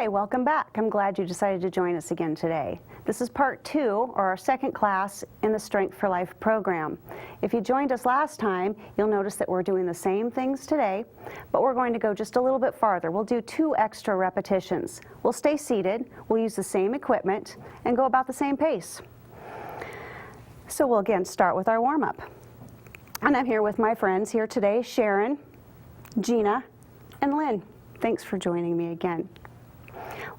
Hi, welcome back. I'm glad you decided to join us again today. This is part 2, or our second class in the Strength for Life program. If you joined us last time, you'll notice that we're doing the same things today, but we're going to go just a little bit farther. We'll do 2 extra repetitions. We'll stay seated, we'll use the same equipment, and go about the same pace. So we'll again start with our warm-up. And I'm here with my friends here today, Sharon, Gina, and Lynn. Thanks for joining me again.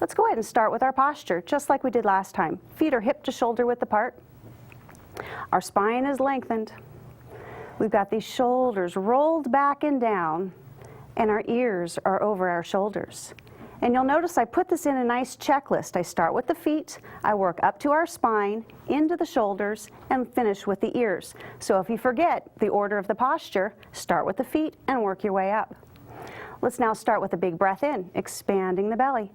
Let's go ahead and start with our posture, just like we did last time. Feet are hip to shoulder width apart. Our spine is lengthened. We've got these shoulders rolled back and down, and our ears are over our shoulders. And you'll notice I put this in a nice checklist. I start with the feet, I work up to our spine, into the shoulders, and finish with the ears. So if you forget the order of the posture, start with the feet and work your way up. Let's now start with a big breath in, expanding the belly.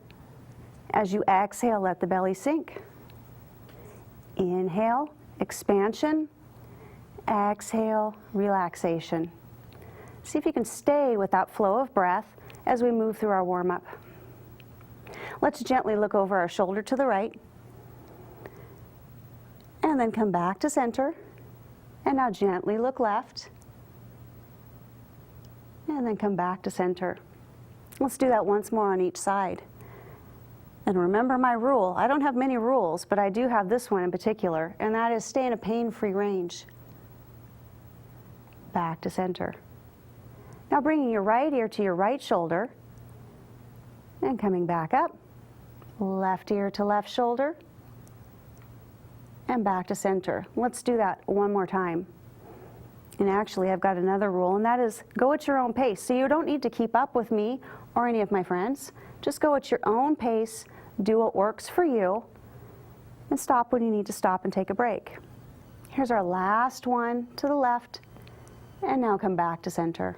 As you exhale, let the belly sink. Inhale, expansion. Exhale, relaxation. See if you can stay with that flow of breath as we move through our warm-up. Let's gently look over our shoulder to the right. And then come back to center. And now gently look left. And then come back to center. Let's do that once more on each side. And remember my rule. I don't have many rules, but I do have this one in particular, and that is stay in a pain-free range. Back to center. Now bringing your right ear to your right shoulder, and coming back up. Left ear to left shoulder, and back to center. Let's do that one more time. And actually, I've got another rule, and that is go at your own pace. So you don't need to keep up with me or any of my friends. Just go at your own pace, do what works for you, and stop when you need to stop and take a break. Here's our last one to the left, and now come back to center.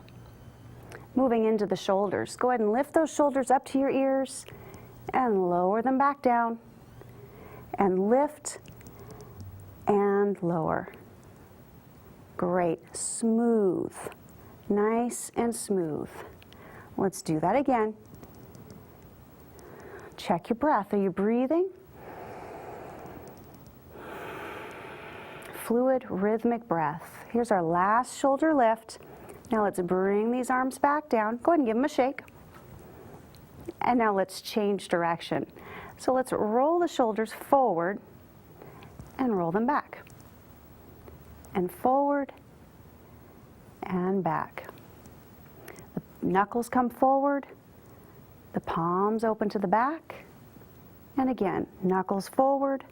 Moving into the shoulders. Go ahead and lift those shoulders up to your ears, and lower them back down, and lift, and lower. Great, smooth, nice and smooth. Let's do that again. Check your breath. Are you breathing? Fluid, rhythmic breath. Here's our last shoulder lift. Now let's bring these arms back down. Go ahead and give them a shake. And now let's change direction. So let's roll the shoulders forward and roll them back. And forward and back. The knuckles come forward. The palms open to the back, and again, knuckles forward,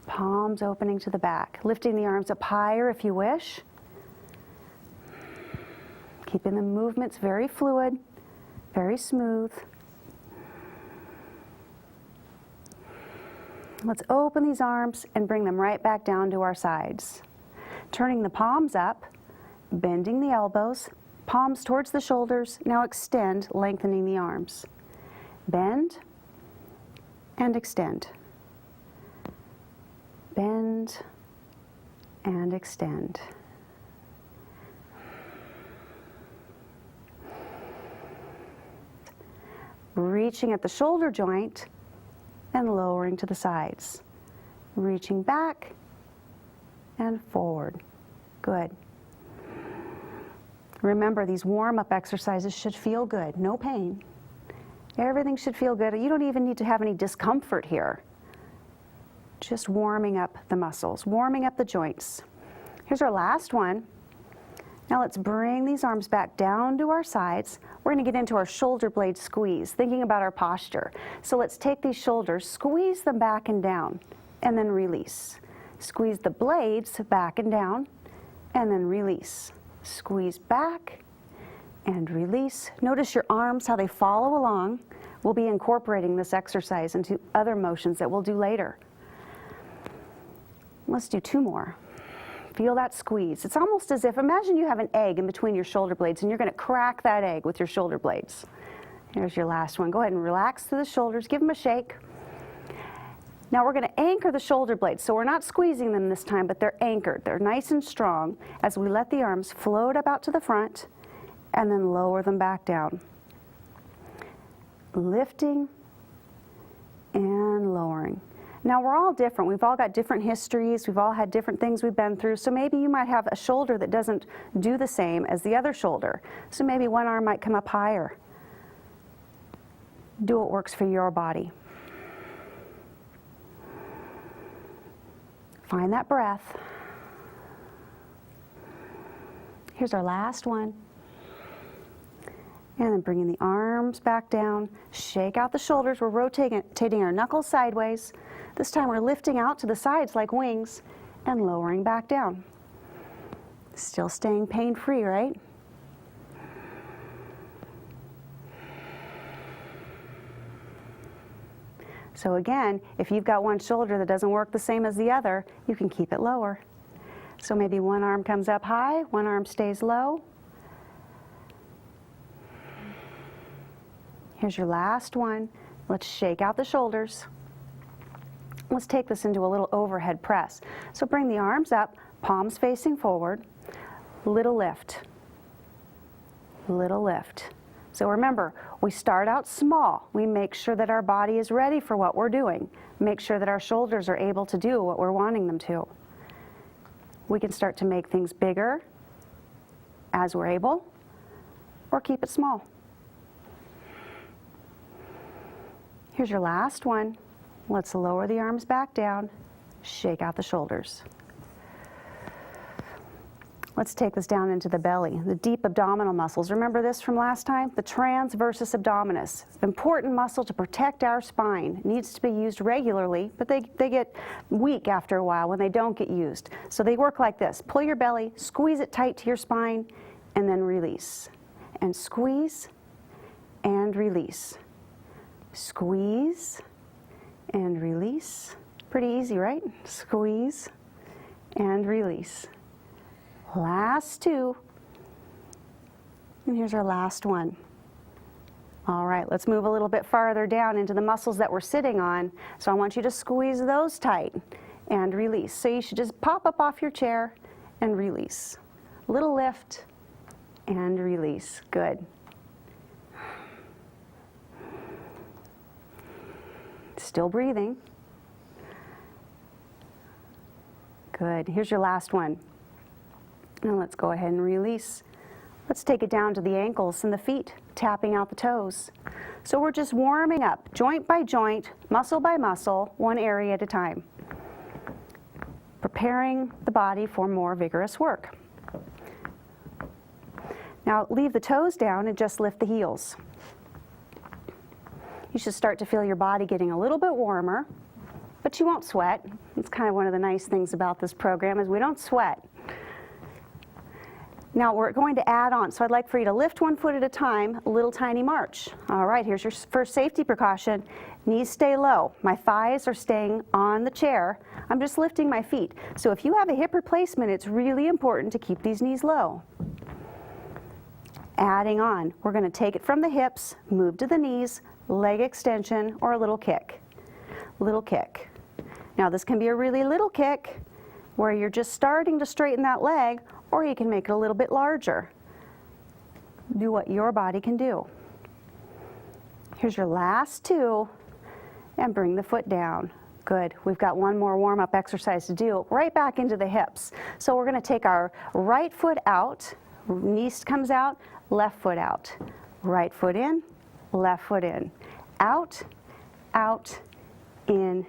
palms opening to the back. Lifting the arms up higher if you wish. Keeping the movements very fluid, very smooth. Let's open these arms and bring them right back down to our sides. Turning the palms up, bending the elbows, palms towards the shoulders. Now extend, lengthening the arms. Bend and extend. Bend and extend. Reaching at the shoulder joint and lowering to the sides. Reaching back and forward. Good. Remember, these warm-up exercises should feel good, no pain. Everything should feel good. You don't even need to have any discomfort here. Just warming up the muscles, warming up the joints. Here's our last one. Now let's bring these arms back down to our sides. We're going to get into our shoulder blade squeeze, thinking about our posture. So let's take these shoulders, squeeze them back and down, and then release. Squeeze the blades back and down, and then release. Squeeze back and release. Notice your arms, how they follow along. We'll be incorporating this exercise into other motions that we'll do later. Let's do 2 more. Feel that squeeze. It's almost as if, imagine you have an egg in between your shoulder blades and you're going to crack that egg with your shoulder blades. Here's your last one. Go ahead and relax through the shoulders. Give them a shake. Now we're going to anchor the shoulder blades. So we're not squeezing them this time, but they're anchored. They're nice and strong as we let the arms float up out to the front and then lower them back down. Lifting and lowering. Now we're all different. We've all got different histories. We've all had different things we've been through. So maybe you might have a shoulder that doesn't do the same as the other shoulder. So maybe one arm might come up higher. Do what works for your body. Find that breath. Here's our last one. And then bringing the arms back down. Shake out the shoulders. We're rotating our knuckles sideways. This time we're lifting out to the sides like wings and lowering back down. Still staying pain-free, right? So again, if you've got one shoulder that doesn't work the same as the other, you can keep it lower. So maybe one arm comes up high, one arm stays low. Here's your last one. Let's shake out the shoulders. Let's take this into a little overhead press. So bring the arms up, palms facing forward, little lift, little lift. So remember, we start out small. We make sure that our body is ready for what we're doing. Make sure that our shoulders are able to do what we're wanting them to. We can start to make things bigger as we're able, or keep it small. Here's your last one. Let's lower the arms back down, shake out the shoulders. Let's take this down into the belly, the deep abdominal muscles. Remember this from last time? The transversus abdominis. Important muscle to protect our spine. It needs to be used regularly, but they get weak after a while when they don't get used. So they work like this. Pull your belly, squeeze it tight to your spine, and then release. And squeeze and release. Squeeze and release. Pretty easy, right? Squeeze and release. Last two. And here's our last one. All right, let's move a little bit farther down into the muscles that we're sitting on. So I want you to squeeze those tight and release. So you should just pop up off your chair and release. Little lift and release. Good. Still breathing. Good. Here's your last one. Now let's go ahead and release. Let's take it down to the ankles and the feet, tapping out the toes. So we're just warming up, joint by joint, muscle by muscle, one area at a time. Preparing the body for more vigorous work. Now leave the toes down and just lift the heels. You should start to feel your body getting a little bit warmer, but you won't sweat. It's kind of one of the nice things about this program is we don't sweat. Now we're going to add on, so I'd like for you to lift one foot at a time, a little tiny march. All right, here's your first safety precaution. Knees stay low. My thighs are staying on the chair. I'm just lifting my feet. So if you have a hip replacement, it's really important to keep these knees low. Adding on, we're going to take it from the hips, move to the knees, leg extension, or a little kick. Little kick. Now this can be a really little kick where you're just starting to straighten that leg, or you can make it a little bit larger. Do what your body can do. Here's your last two, and bring the foot down. Good. We've got one more warm-up exercise to do, right back into the hips. So we're going to take our right foot out, knee comes out, left foot out. Right foot in, left foot in. Out, out, in,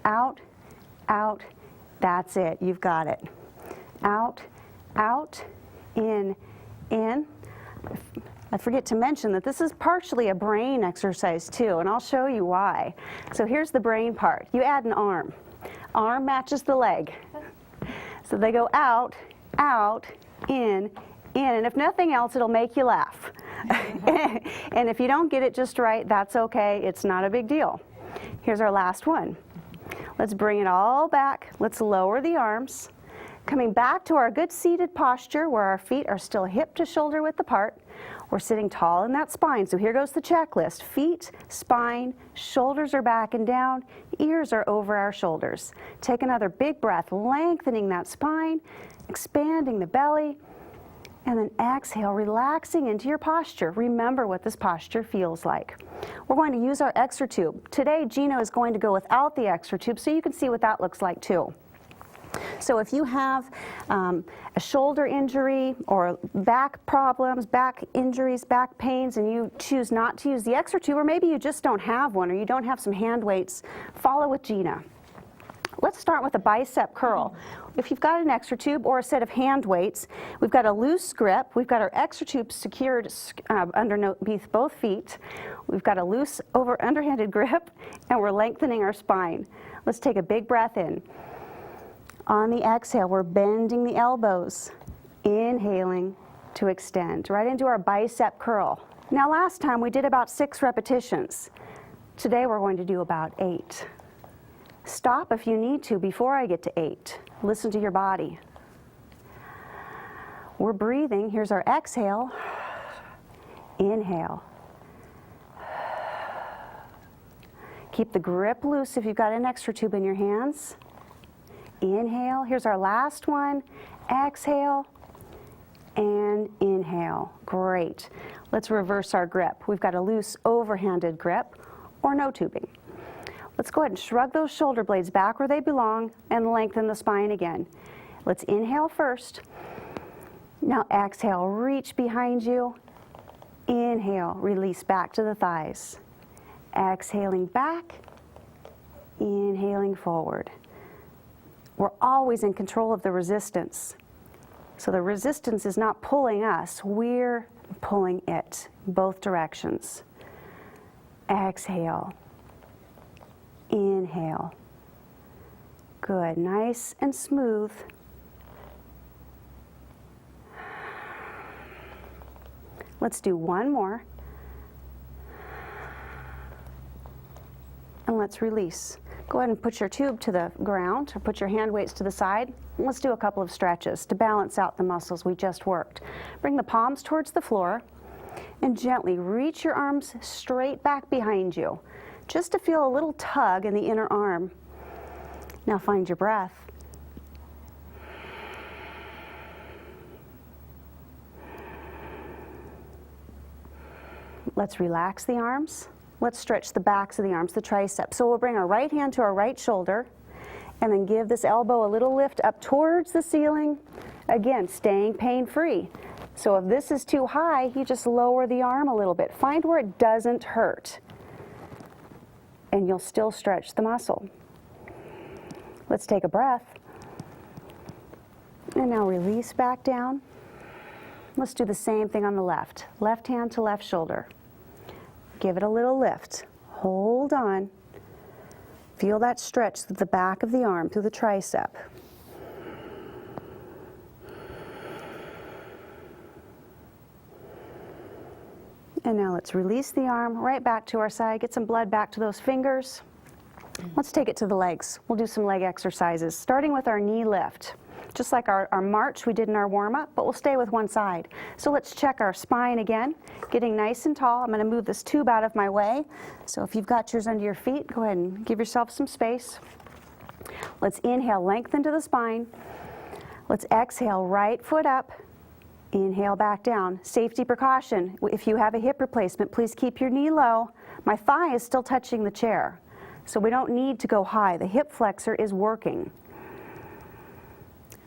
out, out. That's it. You've got it. Out, out, in. I forget to mention that this is partially a brain exercise too, and I'll show you why. So here's the brain part. You add an arm. Arm matches the leg. So they go out, out, in, and if nothing else, it'll make you laugh. And if you don't get it just right, that's okay. It's not a big deal. Here's our last one. Let's bring it all back. Let's lower the arms. Coming back to our good seated posture where our feet are still hip to shoulder width apart. We're sitting tall in that spine. So here goes the checklist. Feet, spine, shoulders are back and down, ears are over our shoulders. Take another big breath, lengthening that spine, expanding the belly, And then exhale, relaxing into your posture. Remember what this posture feels like. We're going to use our extra tube. Today, Gina is going to go without the extra tube so you can see what that looks like too. So if you have a shoulder injury or back problems, back injuries, back pains, and you choose not to use the extra tube, or maybe you just don't have one or you don't have some hand weights, follow with Gina. Let's start with a bicep curl. If you've got an extra tube or a set of hand weights, we've got a loose grip. We've got our extra tube secured underneath both feet. We've got a loose underhanded grip, and we're lengthening our spine. Let's take a big breath in. On the exhale, we're bending the elbows, inhaling to extend right into our bicep curl. Now last time we did about 6 repetitions. Today we're going to do about 8. Stop if you need to before I get to 8. Listen to your body. We're breathing. Here's our exhale. Inhale. Keep the grip loose if you've got an extra tube in your hands. Inhale. Here's our last one. Exhale and inhale. Great. Let's reverse our grip. We've got a loose overhanded grip or no tubing. Let's go ahead and shrug those shoulder blades back where they belong and lengthen the spine again. Let's inhale first. Now exhale, reach behind you. Inhale, release back to the thighs. Exhaling back, inhaling forward. We're always in control of the resistance. So the resistance is not pulling us, we're pulling it, both directions. Exhale. Inhale. Good, nice and smooth. Let's do one more. And let's release. Go ahead and put your tube to the ground or put your hand weights to the side. And let's do a couple of stretches to balance out the muscles we just worked. Bring the palms towards the floor and gently reach your arms straight back behind you, just to feel a little tug in the inner arm. Now find your breath. Let's relax the arms. Let's stretch the backs of the arms, the triceps. So we'll bring our right hand to our right shoulder and then give this elbow a little lift up towards the ceiling. Again, staying pain-free. So if this is too high, you just lower the arm a little bit. Find where it doesn't hurt, and you'll still stretch the muscle. Let's take a breath. And now release back down. Let's do the same thing on the left. Left hand to left shoulder. Give it a little lift. Hold on. Feel that stretch through the back of the arm, through the tricep. And now let's release the arm right back to our side. Get some blood back to those fingers. Let's take it to the legs. We'll do some leg exercises, starting with our knee lift. Just like our march we did in our warm-up, but we'll stay with one side. So let's check our spine again, getting nice and tall. I'm going to move this tube out of my way. So if you've got yours under your feet, go ahead and give yourself some space. Let's inhale, lengthen to the spine. Let's exhale, right foot up. Inhale back down. Safety precaution. If you have a hip replacement, please keep your knee low. My thigh is still touching the chair, so we don't need to go high. The hip flexor is working.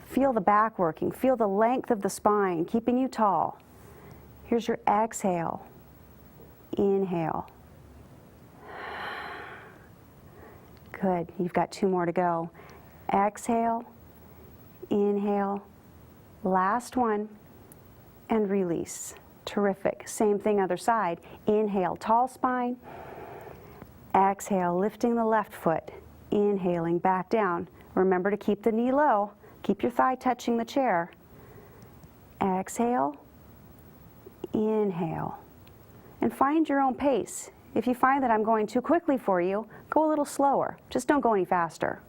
Feel the back working. Feel the length of the spine, keeping you tall. Here's your exhale. Inhale. Good. You've got 2 more to go. Exhale. Inhale. Last one. And release. Terrific. Same thing other side. Inhale, tall spine. Exhale, lifting the left foot. Inhaling back down. Remember to keep the knee low. Keep your thigh touching the chair. Exhale. Inhale. And find your own pace. If you find that I'm going too quickly for you, go a little slower. Just don't go any faster.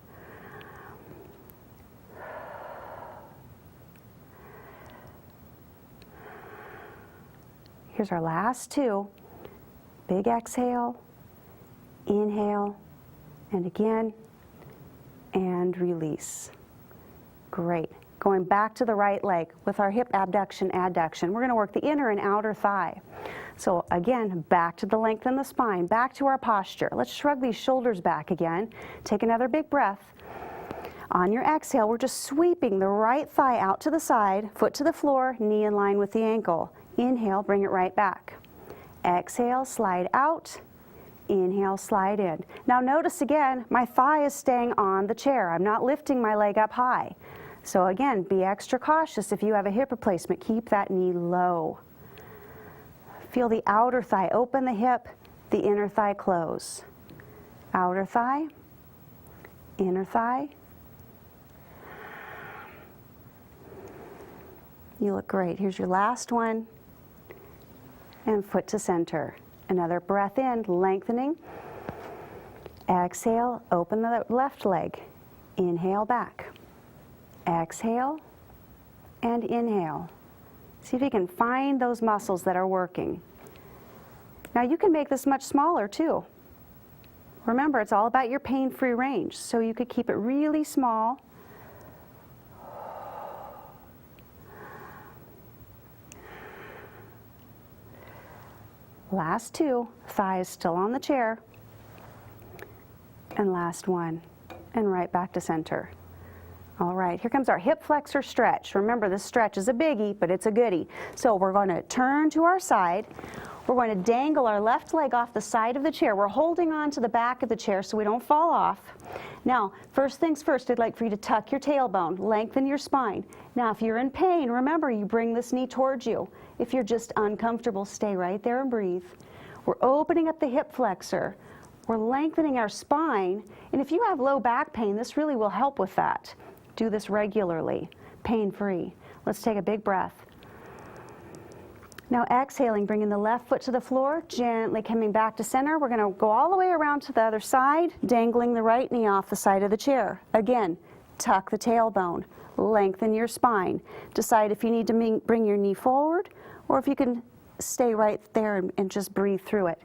Here's our last 2. Big exhale, inhale, and again, and release. Great. Going back to the right leg with our hip abduction, adduction. We're going to work the inner and outer thigh. So again, back to the length in the spine, back to our posture. Let's shrug these shoulders back again. Take another big breath. On your exhale, we're just sweeping the right thigh out to the side, foot to the floor, knee in line with the ankle. Inhale, bring it right back. Exhale, slide out. Inhale, slide in. Now notice again, my thigh is staying on the chair. I'm not lifting my leg up high. So again, be extra cautious if you have a hip replacement. Keep that knee low. Feel the outer thigh open the hip, the inner thigh close. Outer thigh, inner thigh. You look great. Here's your last one. And foot to center. Another breath in, lengthening. Exhale, open the left leg. Inhale back. Exhale and inhale. See if you can find those muscles that are working. Now you can make this much smaller too. Remember, it's all about your pain-free range, so you could keep it really small. Last two, thighs still on the chair. And last one, and right back to center. All right, here comes our hip flexor stretch. Remember, this stretch is a biggie, but it's a goodie. So we're going to turn to our side. We're going to dangle our left leg off the side of the chair. We're holding on to the back of the chair so we don't fall off. Now, first things first, I'd like for you to tuck your tailbone, lengthen your spine. Now, if you're in pain, remember, you bring this knee towards you. If you're just uncomfortable, stay right there and breathe. We're opening up the hip flexor. We're lengthening our spine. And if you have low back pain, this really will help with that. Do this regularly, pain-free. Let's take a big breath. Now exhaling, bringing the left foot to the floor, gently coming back to center. We're going to go all the way around to the other side, dangling the right knee off the side of the chair. Again, tuck the tailbone, lengthen your spine. Decide if you need to bring your knee forward or if you can stay right there and just breathe through it.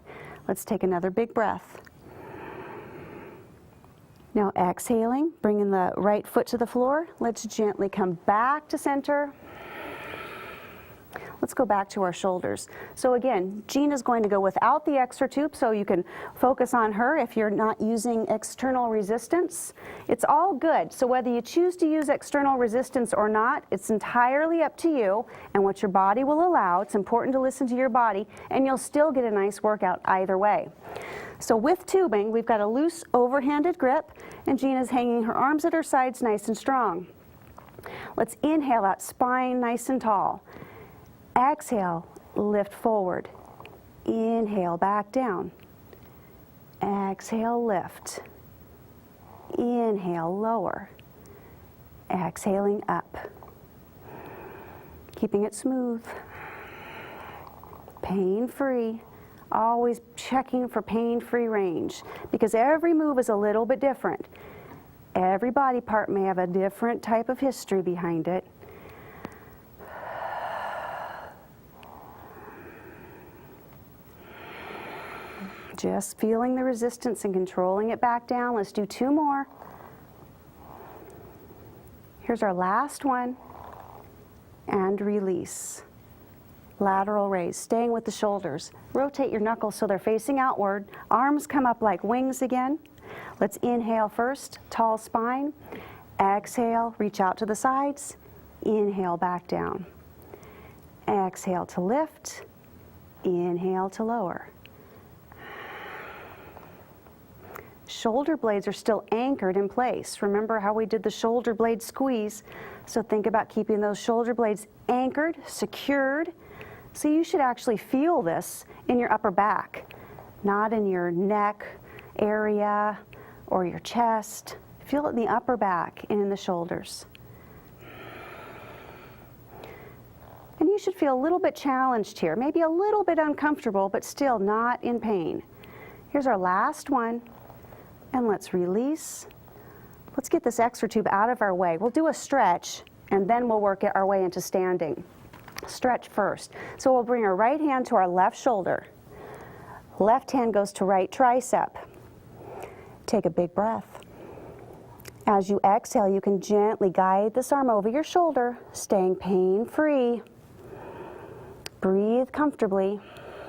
Let's take another big breath. Now exhaling, bringing the right foot to the floor. Let's gently come back to center. Let's go back to our shoulders. So again, Gina's going to go without the extra tube, so you can focus on her if you're not using external resistance. It's all good. So whether you choose to use external resistance or not, it's entirely up to you and what your body will allow. It's important to listen to your body, and you'll still get a nice workout either way. So with tubing, we've got a loose overhanded grip, and Gina's hanging her arms at her sides nice and strong. Let's inhale that spine nice and tall. Exhale, lift forward. Inhale, back down. Exhale, lift. Inhale, lower. Exhaling up. Keeping it smooth. Pain-free. Always checking for pain-free range, because every move is a little bit different. Every body part may have a different type of history behind it. Just feeling the resistance and controlling it back down. Let's do two more. Here's our last one. And release. Lateral raise, staying with the shoulders. Rotate your knuckles so they're facing outward. Arms come up like wings again. Let's inhale first, tall spine. Exhale, reach out to the sides. Inhale, back down. Exhale to lift. Inhale to lower. Shoulder blades are still anchored in place. Remember how we did the shoulder blade squeeze? So think about keeping those shoulder blades anchored, secured. So you should actually feel this in your upper back, not in your neck area or your chest. Feel it in the upper back and in the shoulders. And you should feel a little bit challenged here, maybe a little bit uncomfortable, but still not in pain. Here's our last one, and let's release. Let's get this extra tube out of our way. We'll do a stretch, and then we'll work our way into standing. Stretch first. So we'll bring our right hand to our left shoulder. Left hand goes to right tricep. Take a big breath. As you exhale, you can gently guide this arm over your shoulder, staying pain-free. Breathe comfortably.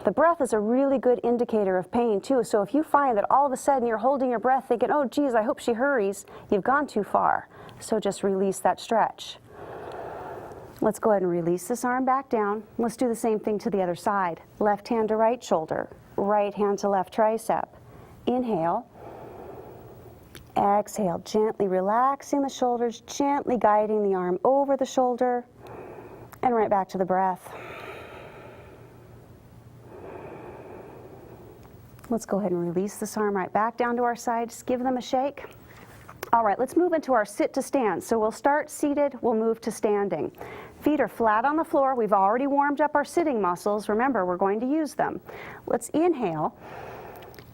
The breath is a really good indicator of pain too, so if you find that all of a sudden you're holding your breath thinking, oh geez, I hope she hurries, you've gone too far. So just release that stretch. Let's go ahead and release this arm back down. Let's do the same thing to the other side. Left hand to right shoulder, right hand to left tricep. Inhale. Exhale, gently relaxing the shoulders, gently guiding the arm over the shoulder, and right back to the breath. Let's go ahead and release this arm right back down to our sides. Give them a shake. All right, let's move into our sit to stand. So we'll start seated, we'll move to standing. Feet are flat on the floor. We've already warmed up our sitting muscles. Remember, we're going to use them. Let's inhale.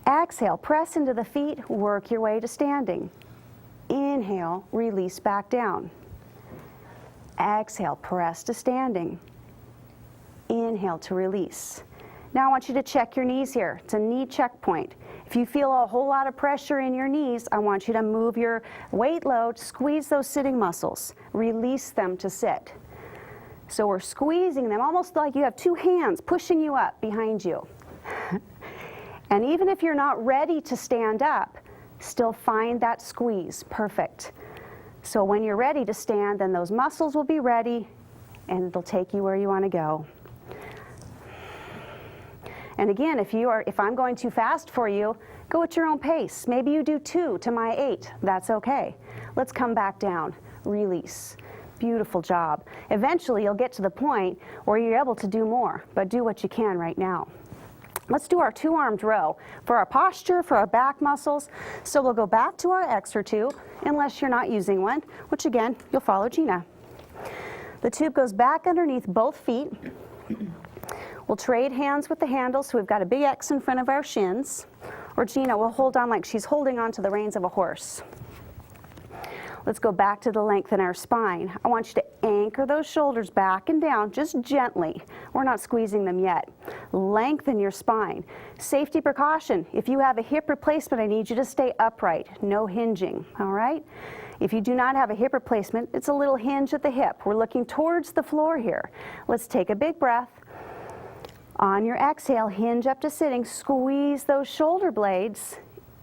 Exhale, press into the feet, work your way to standing. Inhale, release back down. Exhale, press to standing. Inhale to release. Now I want you to check your knees here. It's a knee checkpoint. If you feel a whole lot of pressure in your knees, I want you to move your weight load, squeeze those sitting muscles, release them to sit. So we're squeezing them almost like you have two hands pushing you up behind you. And even if you're not ready to stand up, still find that squeeze. Perfect. So when you're ready to stand, then those muscles will be ready and they'll take you where you want to go. And again, if I'm going too fast for you, go at your own pace. Maybe you do 2 to my 8. That's okay. Let's come back down. Release. Beautiful job. Eventually, you'll get to the point where you're able to do more, but do what you can right now. Let's do our 2-armed row for our posture, for our back muscles. So we'll go back to our X or 2, unless you're not using one, which again, you'll follow Gina. The tube goes back underneath both feet. We'll trade hands with the handle, so we've got a big X in front of our shins. Or Gina will hold on like she's holding on to the reins of a horse. Let's go back to the length in our spine. I want you to anchor those shoulders back and down, just gently. We're not squeezing them yet. Lengthen your spine. Safety precaution, if you have a hip replacement, I need you to stay upright, no hinging, all right? If you do not have a hip replacement, it's a little hinge at the hip. We're looking towards the floor here. Let's take a big breath. On your exhale, hinge up to sitting, squeeze those shoulder blades.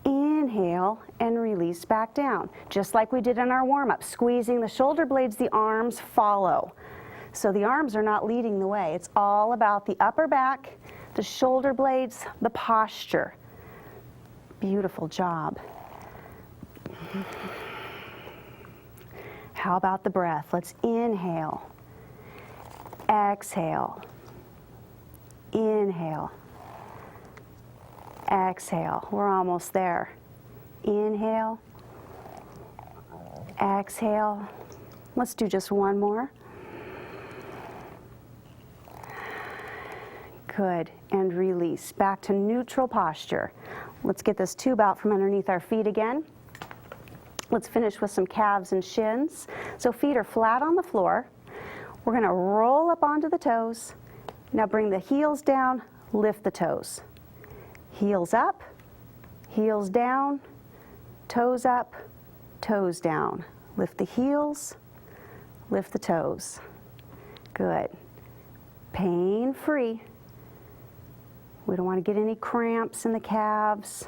Inhale and release back down. Just like we did in our warm-up, squeezing the shoulder blades, the arms follow. So the arms are not leading the way. It's all about the upper back, the shoulder blades, the posture. Beautiful job. How about the breath? Let's inhale, exhale, inhale. Exhale, we're almost there. Inhale, exhale. Let's do just one more. Good, and release. Back to neutral posture. Let's get this tube out from underneath our feet again. Let's finish with some calves and shins. So feet are flat on the floor. We're gonna roll up onto the toes. Now bring the heels down, lift the toes. Heels up, heels down, toes up, toes down. Lift the heels, lift the toes. Good. Pain-free. We don't want to get any cramps in the calves.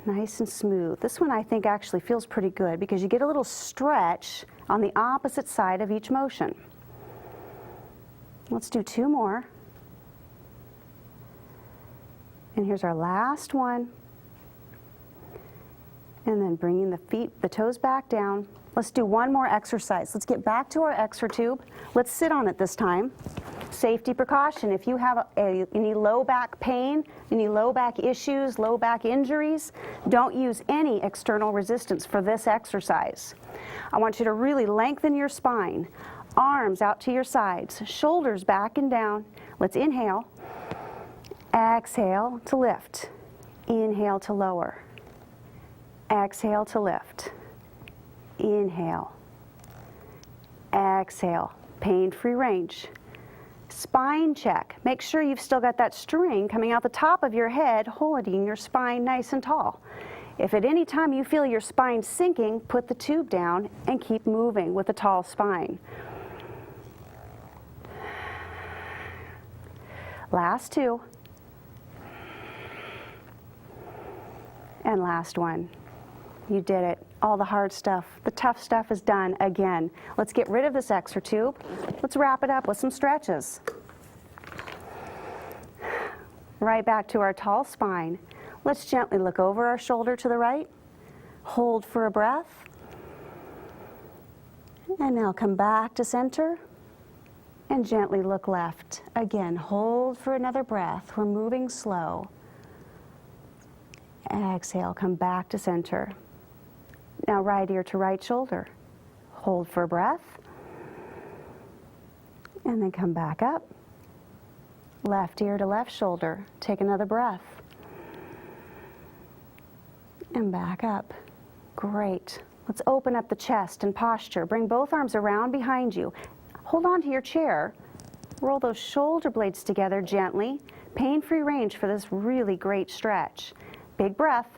Nice and smooth. This one I think actually feels pretty good because you get a little stretch on the opposite side of each motion. Let's do 2 more. And here's our last one. And then bringing the toes back down. Let's do one more exercise. Let's get back to our Xer tube. Let's sit on it this time. Safety precaution, if you have any low back pain, any low back issues, low back injuries, don't use any external resistance for this exercise. I want you to really lengthen your spine. Arms out to your sides, shoulders back and down. Let's inhale. Exhale to lift. Inhale to lower. Exhale to lift. Inhale. Exhale. Pain-free range. Spine check. Make sure you've still got that string coming out the top of your head, holding your spine nice and tall. If at any time you feel your spine sinking, put the tube down and keep moving with a tall spine. Last two. And last one. You did it. All the hard stuff, the tough stuff is done again. Let's get rid of this extra tube. Let's wrap it up with some stretches. Right back to our tall spine. Let's gently look over our shoulder to the right. Hold for a breath. And now come back to center. And gently look left. Again, hold for another breath. We're moving slow. Exhale, come back to center. Now right ear to right shoulder. Hold for a breath. And then come back up. Left ear to left shoulder. Take another breath. And back up. Great. Let's open up the chest and posture. Bring both arms around behind you. Hold on to your chair. Roll those shoulder blades together gently. Pain-free range for this really great stretch. Big breath.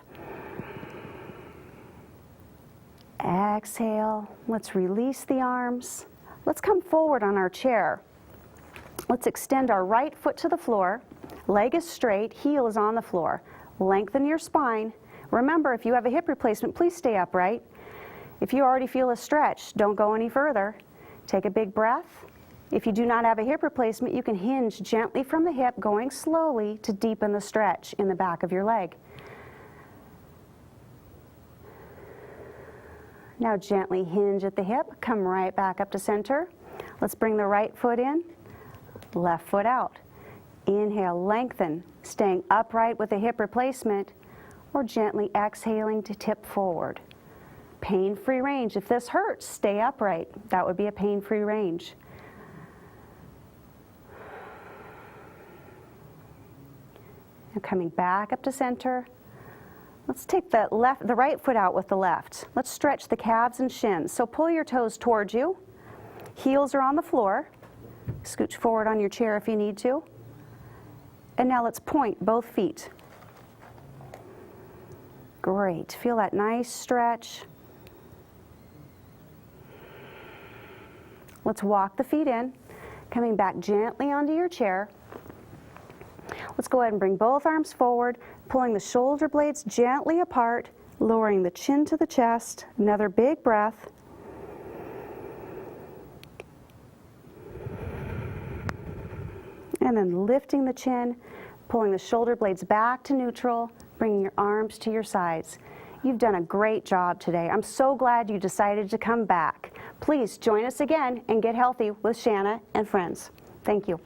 Exhale. Let's release the arms. Let's come forward on our chair. Let's extend our right foot to the floor. Leg is straight, heel is on the floor. Lengthen your spine. Remember, if you have a hip replacement, please stay upright. If you already feel a stretch, don't go any further. Take a big breath. If you do not have a hip replacement, you can hinge gently from the hip, going slowly to deepen the stretch in the back of your leg. Now gently hinge at the hip, come right back up to center. Let's bring the right foot in, left foot out. Inhale, lengthen, staying upright with a hip replacement, or gently exhaling to tip forward. Pain-free range. If this hurts, stay upright. That would be a pain-free range. Now coming back up to center. Let's take the right foot out with the left. Let's stretch the calves and shins. So pull your toes towards you. Heels are on the floor. Scooch forward on your chair if you need to. And now let's point both feet. Great. Feel that nice stretch. Let's walk the feet in, coming back gently onto your chair. Let's go ahead and bring both arms forward, pulling the shoulder blades gently apart, lowering the chin to the chest. Another big breath. And then lifting the chin, pulling the shoulder blades back to neutral, bringing your arms to your sides. You've done a great job today. I'm so glad you decided to come back. Please join us again and get healthy with Shana and friends. Thank you.